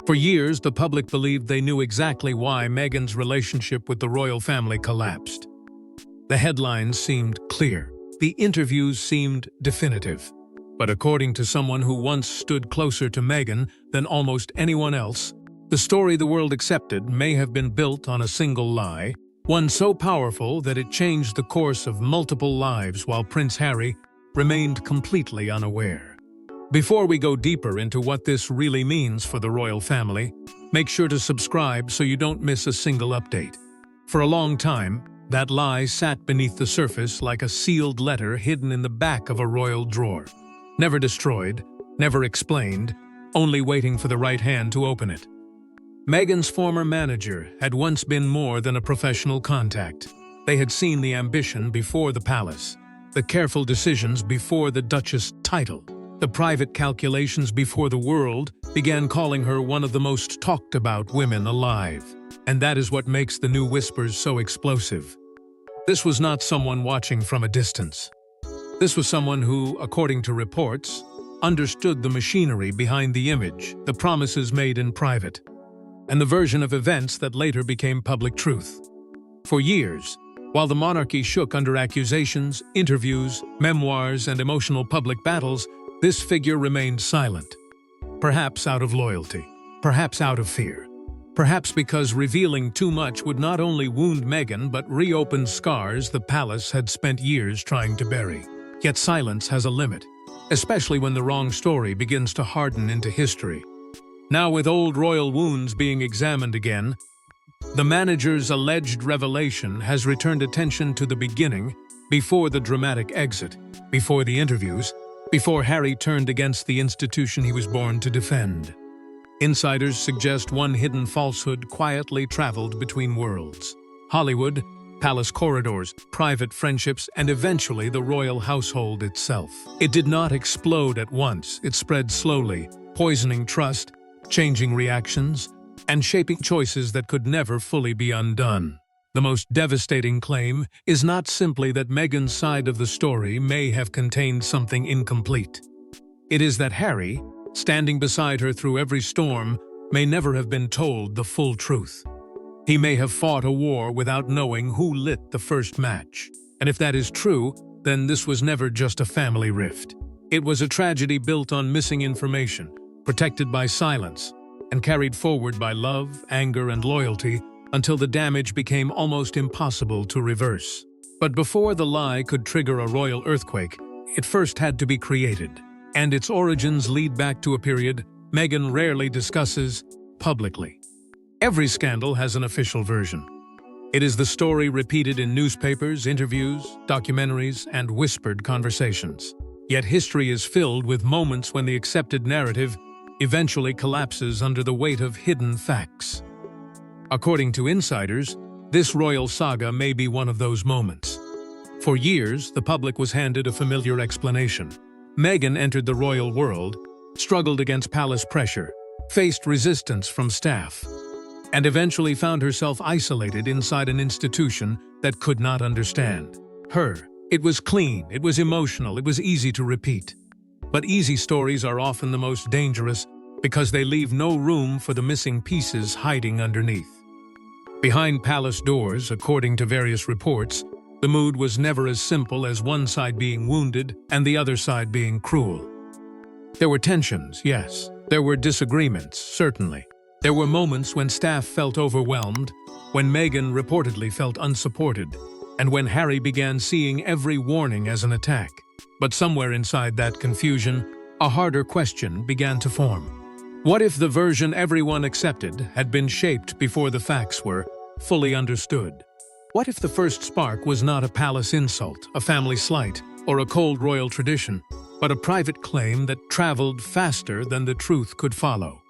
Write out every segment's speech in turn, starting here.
For years, the public believed they knew exactly why Meghan's relationship with the royal family collapsed. The headlines seemed clear. The interviews seemed definitive. But according to someone who once stood closer to Meghan than almost anyone else, the story the world accepted may have been built on a single lie, one so powerful that it changed the course of multiple lives while Prince Harry remained completely unaware. Before we go deeper into what this really means for the royal family, make sure to subscribe so you don't miss a single update. For a long time, that lie sat beneath the surface like a sealed letter hidden in the back of a royal drawer. Never destroyed, never explained, only waiting for the right hand to open it. Meghan's former manager had once been more than a professional contact. They had seen the ambition before the palace, the careful decisions before the Duchess title. The private calculations before the world began calling her one of the most talked about women alive. And that is what makes the new whispers so explosive. This was not someone watching from a distance. This was someone who, according to reports, understood the machinery behind the image, the promises made in private, and the version of events that later became public truth. For years, while the monarchy shook under accusations, interviews, memoirs, and emotional public battles, this figure remained silent. Perhaps out of loyalty, perhaps out of fear, perhaps because revealing too much would not only wound Meghan but reopen scars the palace had spent years trying to bury. Yet silence has a limit, especially when the wrong story begins to harden into history. Now, with old royal wounds being examined again, the manager's alleged revelation has returned attention to the beginning, before the dramatic exit, before the interviews, before Harry turned against the institution he was born to defend. Insiders suggest one hidden falsehood quietly traveled between worlds: Hollywood, palace corridors, private friendships, and eventually the royal household itself. It did not explode at once. It spread slowly, poisoning trust, changing reactions, and shaping choices that could never fully be undone. The most devastating claim is not simply that Meghan's side of the story may have contained something incomplete. It is that Harry, standing beside her through every storm, may never have been told the full truth. He may have fought a war without knowing who lit the first match. And if that is true, then this was never just a family rift. It was a tragedy built on missing information, protected by silence, and carried forward by love, anger, and loyalty until the damage became almost impossible to reverse. But before the lie could trigger a royal earthquake, it first had to be created. And its origins lead back to a period Meghan rarely discusses publicly. Every scandal has an official version. It is the story repeated in newspapers, interviews, documentaries, and whispered conversations. Yet history is filled with moments when the accepted narrative eventually collapses under the weight of hidden facts. According to insiders, this royal saga may be one of those moments. For years, the public was handed a familiar explanation. Meghan entered the royal world, struggled against palace pressure, faced resistance from staff, and eventually found herself isolated inside an institution that could not understand her. It was clean, it was emotional, it was easy to repeat. But easy stories are often the most dangerous because they leave no room for the missing pieces hiding underneath. Behind palace doors, according to various reports, the mood was never as simple as one side being wounded and the other side being cruel. There were tensions, yes. There were disagreements, certainly. There were moments when staff felt overwhelmed, when Meghan reportedly felt unsupported, and when Harry began seeing every warning as an attack. But somewhere inside that confusion, a harder question began to form. What if the version everyone accepted had been shaped before the facts were fully understood? What if the first spark was not a palace insult, a family slight, or a cold royal tradition, but a private claim that traveled faster than the truth could follow?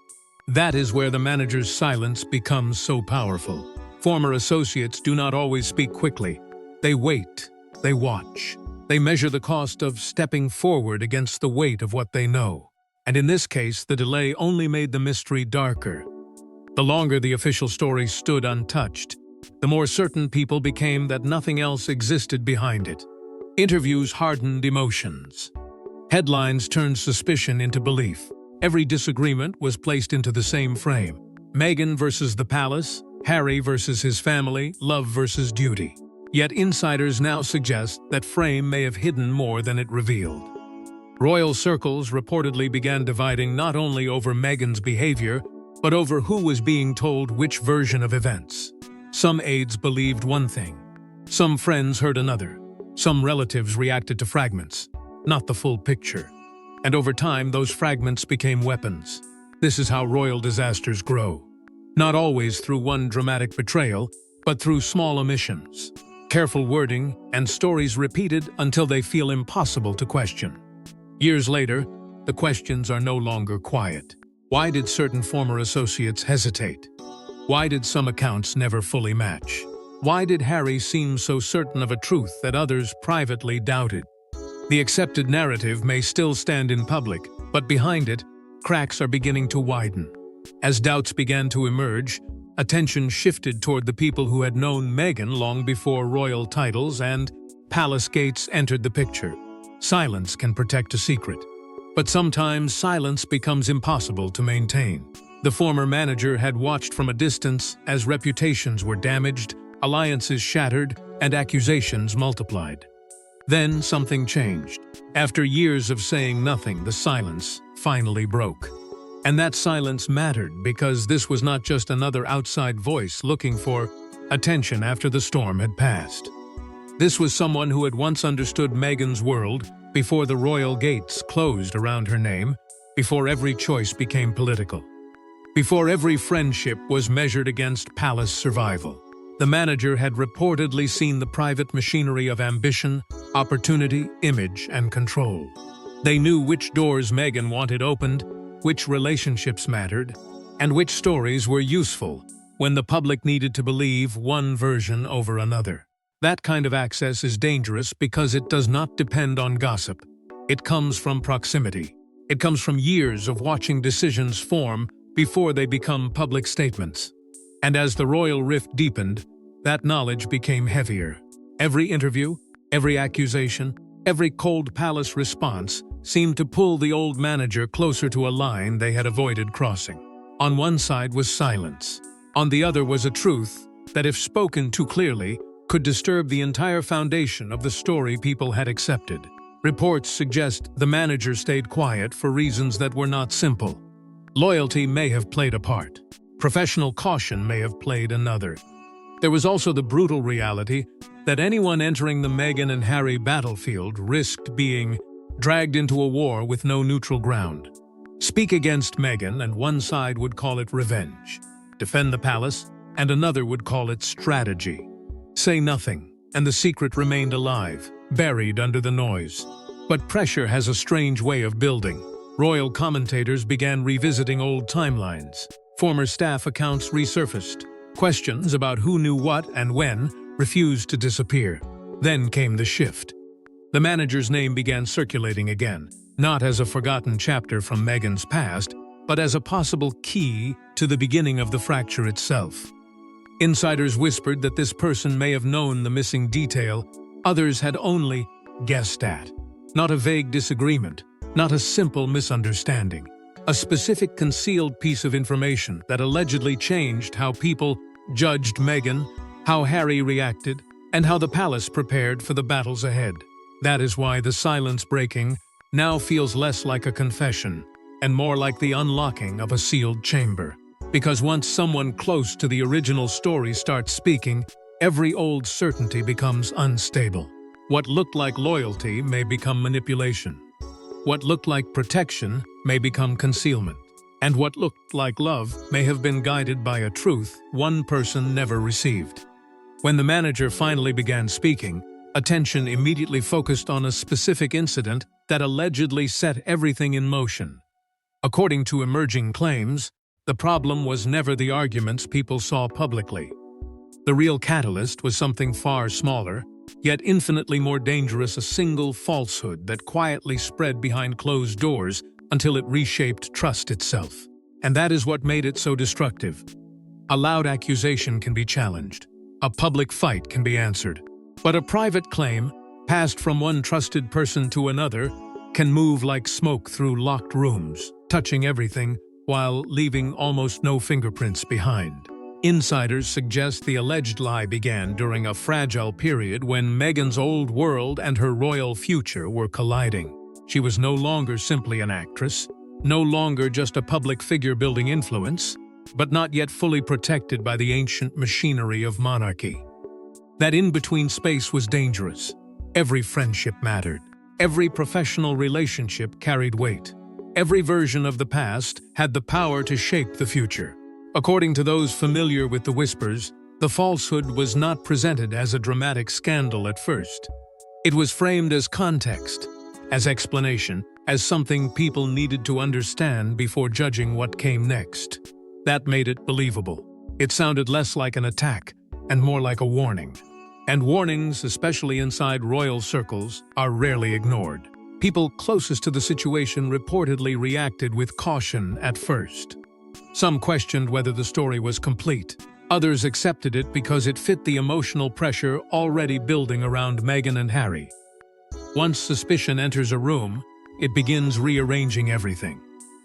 That is where the manager's silence becomes so powerful. Former associates do not always speak quickly. They wait, they watch. They measure the cost of stepping forward against the weight of what they know. And in this case, the delay only made the mystery darker. The longer the official story stood untouched, the more certain people became that nothing else existed behind it. Interviews hardened emotions. Headlines turned suspicion into belief. Every disagreement was placed into the same frame. Meghan versus the palace, Harry versus his family, love versus duty. Yet insiders now suggest that frame may have hidden more than it revealed. Royal circles reportedly began dividing not only over Meghan's behavior, but over who was being told which version of events. Some aides believed one thing. Some friends heard another. Some relatives reacted to fragments, not the full picture. And over time, those fragments became weapons. This is how royal disasters grow. Not always through one dramatic betrayal, but through small omissions, careful wording, and stories repeated until they feel impossible to question. Years later, the questions are no longer quiet. Why did certain former associates hesitate? Why did some accounts never fully match? Why did Harry seem so certain of a truth that others privately doubted? The accepted narrative may still stand in public, but behind it, cracks are beginning to widen. As doubts began to emerge, attention shifted toward the people who had known Meghan long before royal titles and palace gates entered the picture. Silence can protect a secret, but sometimes silence becomes impossible to maintain. The former manager had watched from a distance as reputations were damaged, alliances shattered, and accusations multiplied. Then something changed. After years of saying nothing, the silence finally broke. And that silence mattered because this was not just another outside voice looking for attention after the storm had passed. This was someone who had once understood Meghan's world before the royal gates closed around her name, before every choice became political, before every friendship was measured against palace survival. The manager had reportedly seen the private machinery of ambition, opportunity, image, and control. They knew which doors Meghan wanted opened, which relationships mattered, and which stories were useful when the public needed to believe one version over another. That kind of access is dangerous because it does not depend on gossip. It comes from proximity. It comes from years of watching decisions form before they become public statements. And as the royal rift deepened, that knowledge became heavier. Every interview, every accusation, every cold palace response seemed to pull the old manager closer to a line they had avoided crossing. On one side was silence. On the other was a truth that, if spoken too clearly, could disturb the entire foundation of the story people had accepted. Reports suggest the manager stayed quiet for reasons that were not simple. Loyalty may have played a part. Professional caution may have played another. There was also the brutal reality that anyone entering the Meghan and Harry battlefield risked being dragged into a war with no neutral ground. Speak against Meghan and one side would call it revenge. Defend the palace and another would call it strategy. Say nothing, and the secret remained alive, buried under the noise. But pressure has a strange way of building. Royal commentators began revisiting old timelines. Former staff accounts resurfaced. Questions about who knew what and when refused to disappear. Then came the shift. The manager's name began circulating again, not as a forgotten chapter from Meghan's past, but as a possible key to the beginning of the fracture itself. Insiders whispered that this person may have known the missing detail others had only guessed at. Not a vague disagreement, not a simple misunderstanding. A specific concealed piece of information that allegedly changed how people judged Meghan, how Harry reacted, and how the palace prepared for the battles ahead. That is why the silence breaking now feels less like a confession and more like the unlocking of a sealed chamber. Because once someone close to the original story starts speaking, every old certainty becomes unstable. What looked like loyalty may become manipulation. What looked like protection may become concealment. And what looked like love may have been guided by a truth one person never received. When the manager finally began speaking, attention immediately focused on a specific incident that allegedly set everything in motion. According to emerging claims, the problem was never the arguments people saw publicly. The real catalyst was something far smaller, yet infinitely more dangerous: a single falsehood that quietly spread behind closed doors until it reshaped trust itself. And that is what made it so destructive. A loud accusation can be challenged. A public fight can be answered. But a private claim, passed from one trusted person to another, can move like smoke through locked rooms. touching everything while leaving almost no fingerprints behind. Insiders suggest the alleged lie began during a fragile period when Meghan's old world and her royal future were colliding. She was no longer simply an actress, no longer just a public figure building influence, but not yet fully protected by the ancient machinery of monarchy. That in-between space was dangerous. Every friendship mattered. Every professional relationship carried weight. Every version of the past had the power to shape the future. According to those familiar with the whispers, the falsehood was not presented as a dramatic scandal at first. It was framed as context, as explanation, as something people needed to understand before judging what came next. That made it believable. It sounded less like an attack and more like a warning. And warnings, especially inside royal circles, are rarely ignored. People closest to the situation reportedly reacted with caution at first. Some questioned whether the story was complete. Others accepted it because it fit the emotional pressure already building around Meghan and Harry. Once suspicion enters a room, it begins rearranging everything.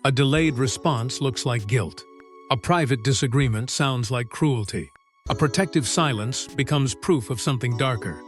A delayed response looks like guilt. A private disagreement sounds like cruelty. A protective silence becomes proof of something darker.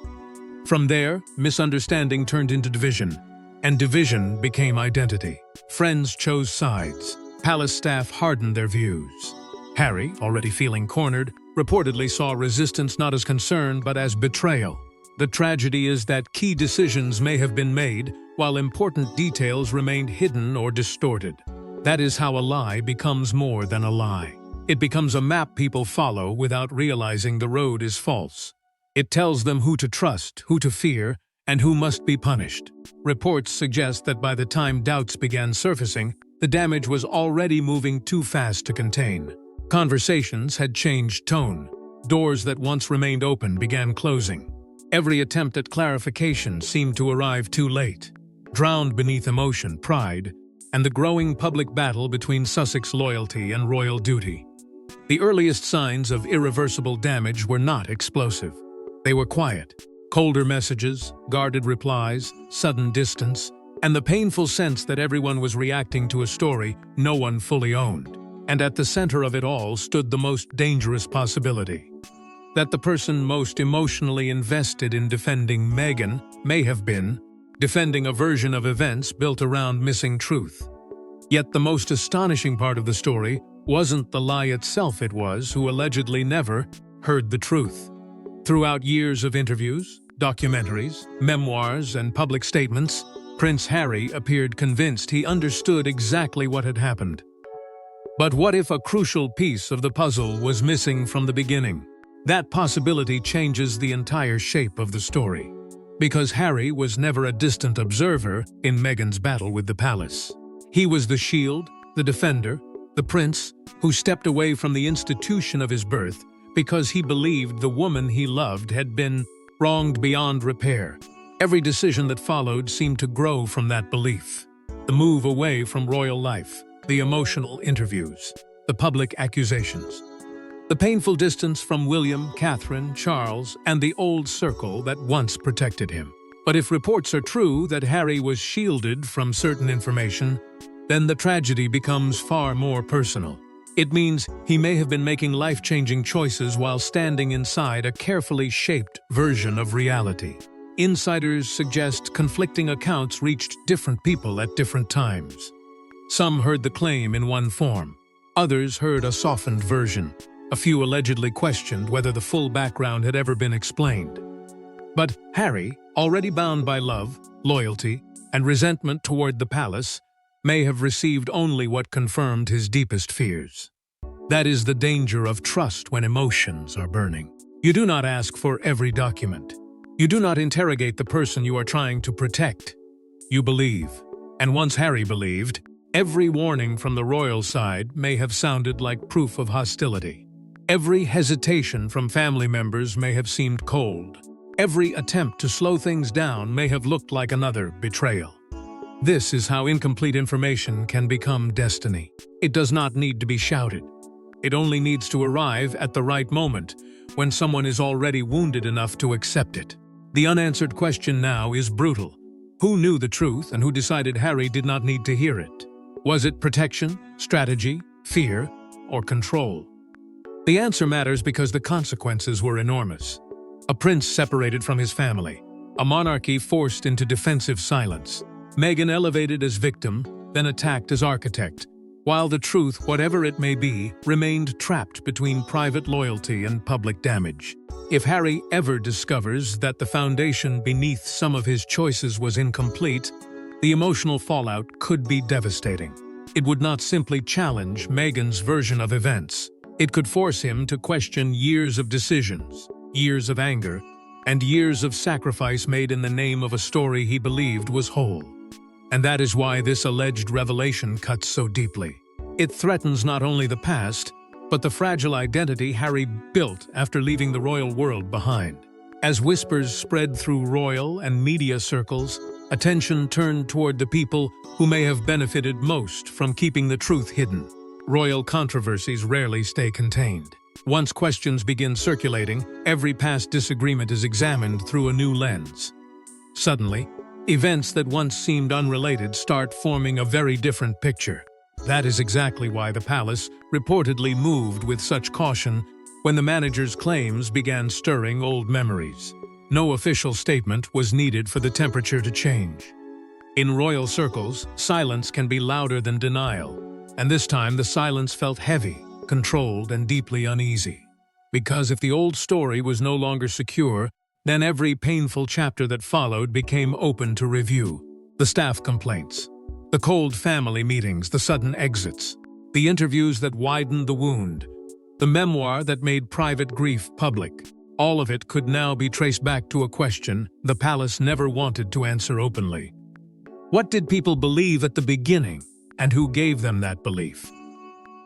From there, misunderstanding turned into division, and division became identity. Friends chose sides. Palace staff hardened their views. Harry, already feeling cornered, reportedly saw resistance not as concern but as betrayal. The tragedy is that key decisions may have been made while important details remained hidden or distorted. That is how a lie becomes more than a lie. It becomes a map people follow without realizing the road is false. It tells them who to trust, who to fear, and who must be punished. Reports suggest that by the time doubts began surfacing, the damage was already moving too fast to contain. Conversations had changed tone. Doors that once remained open began closing. Every attempt at clarification seemed to arrive too late, drowned beneath emotion, pride, and the growing public battle between Sussex loyalty and royal duty. The earliest signs of irreversible damage were not explosive. They were quiet. Colder messages, guarded replies, sudden distance, and the painful sense that everyone was reacting to a story no one fully owned. And at the center of it all stood the most dangerous possibility. That the person most emotionally invested in defending Meghan may have been defending a version of events built around missing truth. Yet the most astonishing part of the story wasn't the lie itself, it was who allegedly never heard the truth. Throughout years of interviews, documentaries, memoirs, and public statements, Prince Harry appeared convinced he understood exactly what had happened. But what if a crucial piece of the puzzle was missing from the beginning? That possibility changes the entire shape of the story. Because Harry was never a distant observer in Meghan's battle with the palace. He was the shield, the defender, the prince who stepped away from the institution of his birth because he believed the woman he loved had been wronged beyond repair. Every decision that followed seemed to grow from that belief. The move away from royal life, the emotional interviews, the public accusations. The painful distance from William, Catherine, Charles, and the old circle that once protected him. But if reports are true that Harry was shielded from certain information, then the tragedy becomes far more personal. It means he may have been making life-changing choices while standing inside a carefully shaped version of reality. Insiders suggest conflicting accounts reached different people at different times. Some heard the claim in one form. Others heard a softened version. A few allegedly questioned whether the full background had ever been explained. But Harry, already bound by love, loyalty, and resentment toward the palace, may have received only what confirmed his deepest fears. That is the danger of trust when emotions are burning. You do not ask for every document. You do not interrogate the person you are trying to protect. You believe. And once Harry believed, every warning from the royal side may have sounded like proof of hostility. Every hesitation from family members may have seemed cold. Every attempt to slow things down may have looked like another betrayal. This is how incomplete information can become destiny. It does not need to be shouted. It only needs to arrive at the right moment, when someone is already wounded enough to accept it. The unanswered question now is brutal. Who knew the truth and who decided Harry did not need to hear it? Was it protection, strategy, fear, or control? The answer matters because the consequences were enormous. A prince separated from his family, a monarchy forced into defensive silence, Meghan elevated as victim, then attacked as architect, while the truth, whatever it may be, remained trapped between private loyalty and public damage. If Harry ever discovers that the foundation beneath some of his choices was incomplete, the emotional fallout could be devastating. It would not simply challenge Meghan's version of events. It could force him to question years of decisions, years of anger, and years of sacrifice made in the name of a story he believed was whole. And that is why this alleged revelation cuts so deeply. It threatens not only the past, but the fragile identity Harry built after leaving the royal world behind. As whispers spread through royal and media circles, attention turned toward the people who may have benefited most from keeping the truth hidden. Royal controversies rarely stay contained. Once questions begin circulating, every past disagreement is examined through a new lens. Suddenly, events that once seemed unrelated start forming a very different picture. That is exactly why the palace reportedly moved with such caution when the manager's claims began stirring old memories. No official statement was needed for the temperature to change. In royal circles, silence can be louder than denial, and this time the silence felt heavy, controlled, and deeply uneasy. Because if the old story was no longer secure, then every painful chapter that followed became open to review. The staff complaints, the cold family meetings, the sudden exits, the interviews that widened the wound, the memoir that made private grief public. All of it could now be traced back to a question the palace never wanted to answer openly. What did people believe at the beginning, and who gave them that belief?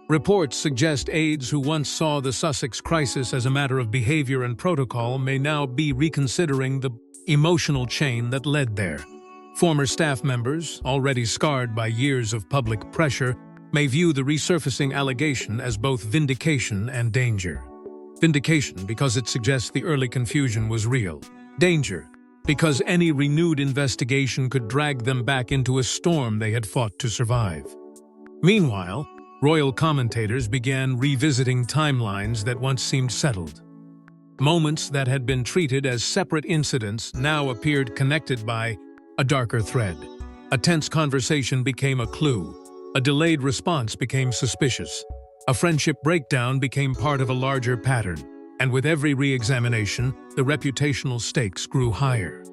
Reports suggest aides who once saw the Sussex crisis as a matter of behavior and protocol may now be reconsidering the emotional chain that led there. Former staff members, already scarred by years of public pressure, may view the resurfacing allegation as both vindication and danger. Vindication because it suggests the early confusion was real. Danger because any renewed investigation could drag them back into a storm they had fought to survive. Meanwhile, royal commentators began revisiting timelines that once seemed settled. Moments that had been treated as separate incidents now appeared connected by a darker thread. A tense conversation became a clue. A delayed response became suspicious. A friendship breakdown became part of a larger pattern. And with every re-examination, the reputational stakes grew higher.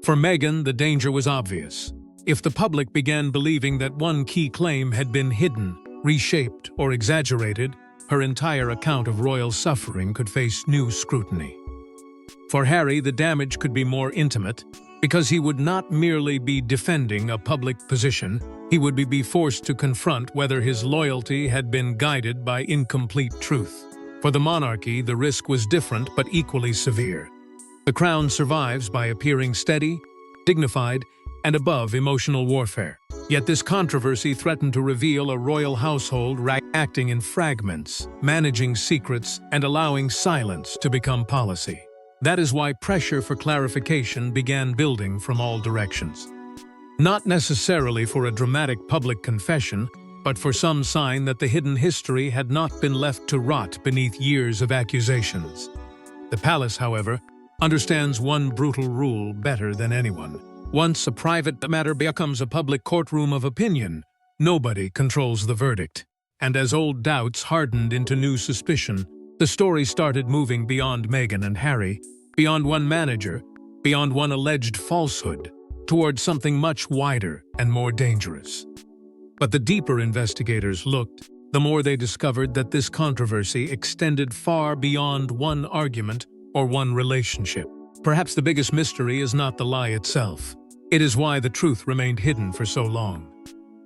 For Meghan, the danger was obvious. If the public began believing that one key claim had been hidden, reshaped, or exaggerated, her entire account of royal suffering could face new scrutiny. For Harry, the damage could be more intimate, because he would not merely be defending a public position, he would be forced to confront whether his loyalty had been guided by incomplete truth. For the monarchy, the risk was different but equally severe. The crown survives by appearing steady, dignified, and above emotional warfare. Yet this controversy threatened to reveal a royal household acting in fragments, managing secrets, and allowing silence to become policy. That is why pressure for clarification began building from all directions. Not necessarily for a dramatic public confession, but for some sign that the hidden history had not been left to rot beneath years of accusations. The palace, however, understands one brutal rule better than anyone. Once a private matter becomes a public courtroom of opinion, nobody controls the verdict. And as old doubts hardened into new suspicion, the story started moving beyond Meghan and Harry, beyond one manager, beyond one alleged falsehood, towards something much wider and more dangerous. But the deeper investigators looked, the more they discovered that this controversy extended far beyond one argument or one relationship. Perhaps the biggest mystery is not the lie itself. It is why the truth remained hidden for so long.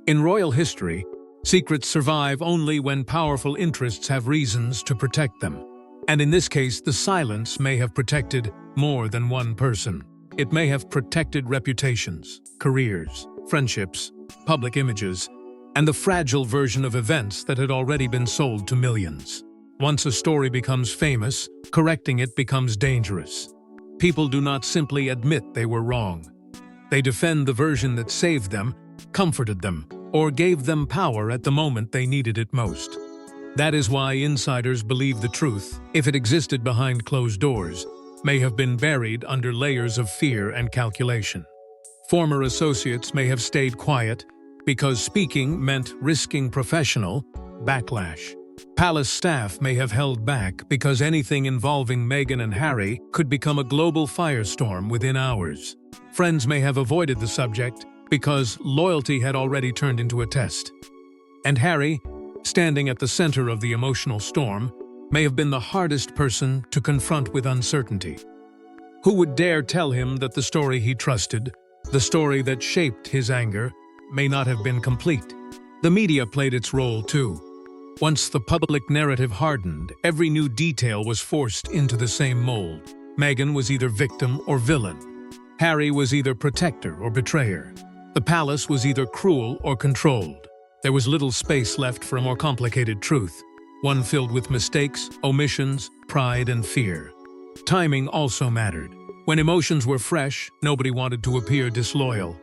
In royal history, secrets survive only when powerful interests have reasons to protect them. And in this case, the silence may have protected more than one person. It may have protected reputations, careers, friendships, public images, and the fragile version of events that had already been sold to millions. Once a story becomes famous, correcting it becomes dangerous. People do not simply admit they were wrong. They defend the version that saved them, comforted them, or gave them power at the moment they needed it most. That is why insiders believe the truth, if it existed behind closed doors, may have been buried under layers of fear and calculation. Former associates may have stayed quiet because speaking meant risking professional backlash. Palace staff may have held back because anything involving Meghan and Harry could become a global firestorm within hours. Friends may have avoided the subject because loyalty had already turned into a test. And Harry, standing at the center of the emotional storm, may have been the hardest person to confront with uncertainty. Who would dare tell him that the story he trusted, the story that shaped his anger, may not have been complete? The media played its role too. Once the public narrative hardened, every new detail was forced into the same mold. Meghan was either victim or villain. Harry was either protector or betrayer. The palace was either cruel or controlled. There was little space left for a more complicated truth, one filled with mistakes, omissions, pride, and fear. Timing also mattered. When emotions were fresh, nobody wanted to appear disloyal.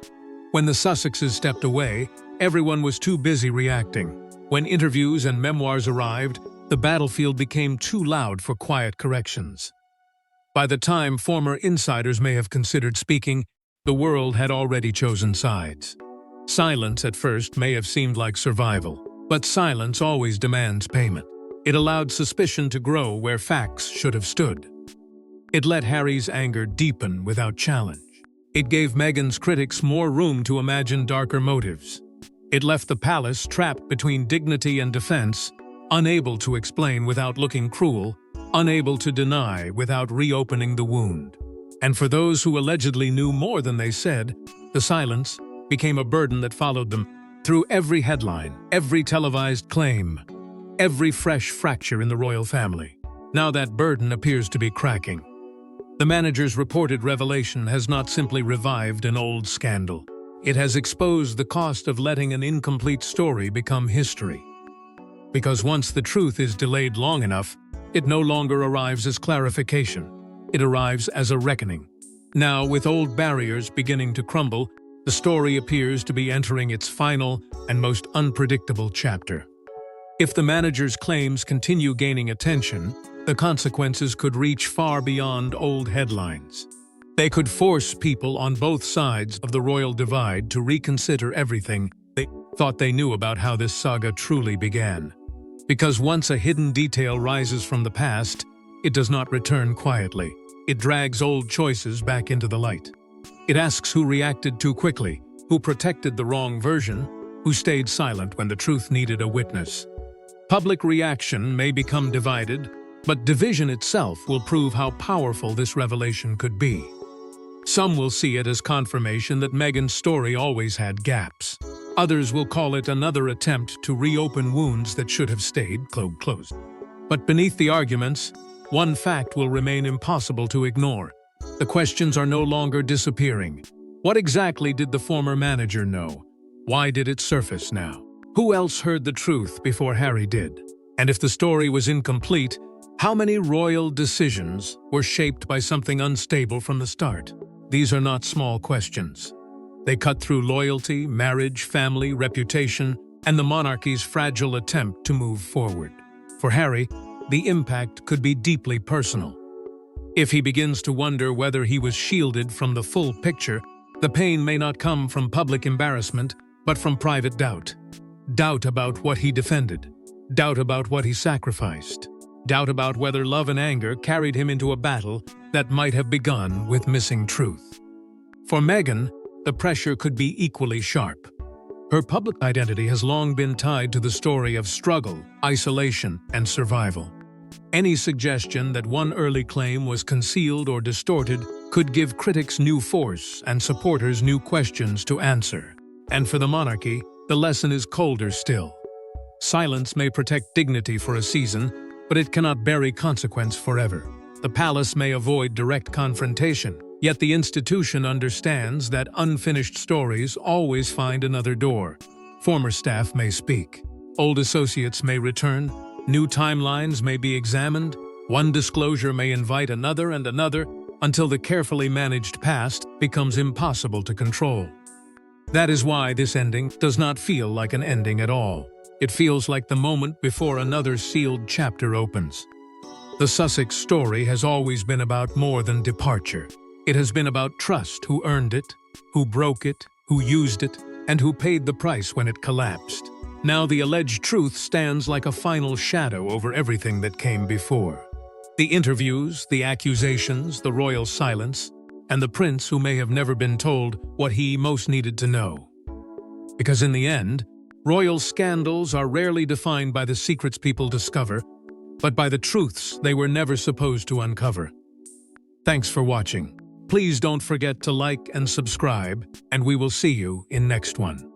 When the Sussexes stepped away, everyone was too busy reacting. When interviews and memoirs arrived, the battlefield became too loud for quiet corrections. By the time former insiders may have considered speaking, the world had already chosen sides. Silence at first may have seemed like survival, but silence always demands payment. It allowed suspicion to grow where facts should have stood. It let Harry's anger deepen without challenge. It gave Meghan's critics more room to imagine darker motives. It left the palace trapped between dignity and defense, unable to explain without looking cruel, unable to deny without reopening the wound. And for those who allegedly knew more than they said, the silence became a burden that followed them through every headline, every televised claim, every fresh fracture in the royal family. Now that burden appears to be cracking. The manager's reported revelation has not simply revived an old scandal. It has exposed the cost of letting an incomplete story become history. Because once the truth is delayed long enough, it no longer arrives as clarification. It arrives as a reckoning. Now, with old barriers beginning to crumble, the story appears to be entering its final and most unpredictable chapter. If the manager's claims continue gaining attention, the consequences could reach far beyond old headlines. They could force people on both sides of the royal divide to reconsider everything they thought they knew about how this saga truly began. Because once a hidden detail rises from the past, it does not return quietly. It drags old choices back into the light. It asks who reacted too quickly, who protected the wrong version, who stayed silent when the truth needed a witness. Public reaction may become divided, but division itself will prove how powerful this revelation could be. Some will see it as confirmation that Meghan's story always had gaps. Others will call it another attempt to reopen wounds that should have stayed closed. But beneath the arguments, one fact will remain impossible to ignore. The questions are no longer disappearing. What exactly did the former manager know? Why did it surface now? Who else heard the truth before Harry did? And if the story was incomplete, how many royal decisions were shaped by something unstable from the start? These are not small questions. They cut through loyalty, marriage, family, reputation, and the monarchy's fragile attempt to move forward. For Harry, the impact could be deeply personal. If he begins to wonder whether he was shielded from the full picture, the pain may not come from public embarrassment, but from private doubt. Doubt about what he defended. Doubt about what he sacrificed. Doubt about whether love and anger carried him into a battle that might have begun with missing truth. For Meghan, the pressure could be equally sharp. Her public identity has long been tied to the story of struggle, isolation, and survival. Any suggestion that one early claim was concealed or distorted could give critics new force and supporters new questions to answer. And for the monarchy, the lesson is colder still. Silence may protect dignity for a season, but it cannot bury consequence forever. The palace may avoid direct confrontation, yet the institution understands that unfinished stories always find another door. Former staff may speak. Old associates may return. New timelines may be examined. One disclosure may invite another and another until the carefully managed past becomes impossible to control. That is why this ending does not feel like an ending at all. It feels like the moment before another sealed chapter opens. The Sussex story has always been about more than departure. It has been about trust: who earned it, who broke it, who used it, and who paid the price when it collapsed. Now the alleged truth stands like a final shadow over everything that came before. The interviews, the accusations, the royal silence, and the prince who may have never been told what he most needed to know. Because in the end, royal scandals are rarely defined by the secrets people discover, but by the truths they were never supposed to uncover. Thanks for watching. Please don't forget to like and subscribe, and we will see you in next one.